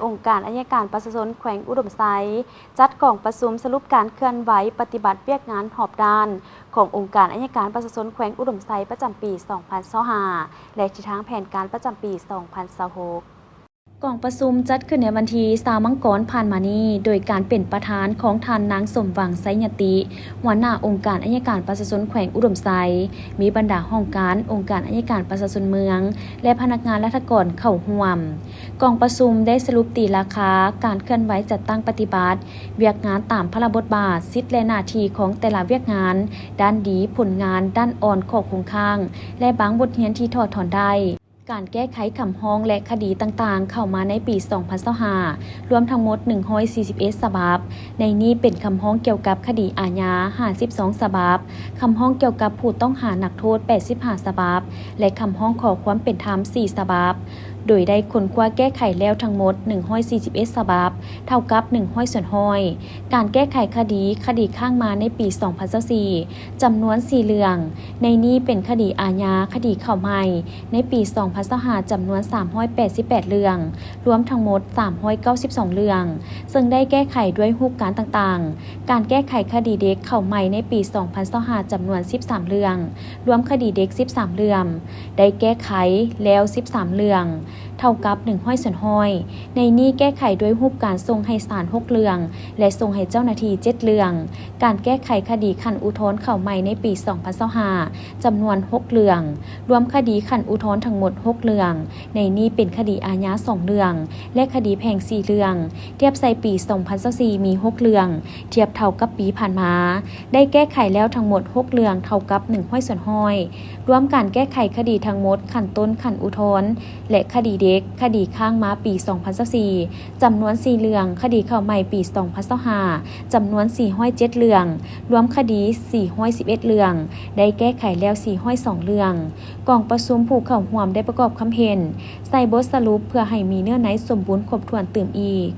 องค์การอัยการประชาชนแขวงอุดมไซจัดกล่องประชุมสรุปการเคลื่อนไหวปฏิบัติเวียกงานหอบด้านขององค์การอัยการประชาชนแขวงอุดมไซประจำปี 2025 และทิศทางแผนการประจำปี 2026กล่องประชุมจัดขึ้นในวันที่20 มังกรผ่านมานี้โดยการเป็นประธานของท่านนางสมหวังไสยติหัวหน้าองค์การอัยการประชาชนแขวงอุดมไซมีบรรดาห้องการองค์การอัยการประชาชนเมืองและพนักงานราชการเข้าร่วมกล่องประชุมได้สรุปตีราคาการเคลื่อนไหวจัดตั้งปฏิบัติเวียกงานตามพระบทบาทสิทธิและหน้าที่ของแต่ละเวียกงานด้านดีผลงานด้านอ่อนข้อคงค้างและบางบทเรียนที่ถอดถอนได้การแก้ไขคำฮ้องและคดีต่างๆเข้ามาในปี 2025 รวมทั้งหมด 141 ฉบับ ในนี้เป็นคำฮ้องเกี่ยวกับคดีอาญา 52 ฉบับ คำฮ้องเกี่ยวกับผู้ต้องหานักโทษ 85 ฉบับ และคำฮ้องขอความเป็นธรรม 4 ฉบับ โดยได้ค้นคว้าแก้ไขแล้วทั้งหมด 141 ฉบับ เท่ากับ100 ส่วนห้อย การแก้ไขคดีข้างมาในปี 2024 จำนวน 4 เรื่อง ในนี้เป็นคดีอาญา คดีเข้าใหม่ ในปี 2025 จำนวน 388 เรื่อง รวมทั้งหมด 392 เรื่อง ซึ่งได้แก้ไขด้วยรูปการต่างๆ การแก้ไขคดีเด็กเข้าใหม่ในปี 2025 จำนวน 13 เรื่อง รวมคดีเด็ก 13 เรื่อง ได้แก้ไขแล้ว 13 เรื่องเท่ากับ100 ส่วนห้อย ในนี้แก้ไขด้วยรูปการส่งให้ศาล 6 เรื่อง และส่งให้เจ้าหน้าที่ 7 เรื่อง การแก้ไขคดีขั้นอุทธรณ์เข้าใหม่ในปี 2025 จำนวน 6 เรื่อง รวมคดีขั้นอุทธรณ์ทั้งหมด 6 เรื่อง ในนี้เป็นคดีอาญา 2 เรื่อง และคดีแพ่ง 4 เรื่อง เทียบใส่ปี 2024 มี 6 เรื่อง เทียบเท่ากับปีผ่านมา ได้แก้ไขแล้วทั้งหมด 6 เรื่องเท่ากับ100 ส่วนห้อย รวมการแก้ไขคดีทั้งหมดขั้นต้นขั้นอุทธรณ์และคดีเด็กคดีข้างมาปี 2024 จำนวน 4 เรื่อง คดีเข้าใหม่ปี 2025 จำนวน 407 เรื่อง รวมคดี 411 เรื่อง ได้แก้ไขแล้ว 402 เรื่องกองประชุมผู้เข้าร่วมได้ประกอบคำเห็นใส่บทสรุปเพื่อให้มีเนื้อในสมบูรณ์ครบถ้วนเติมอีก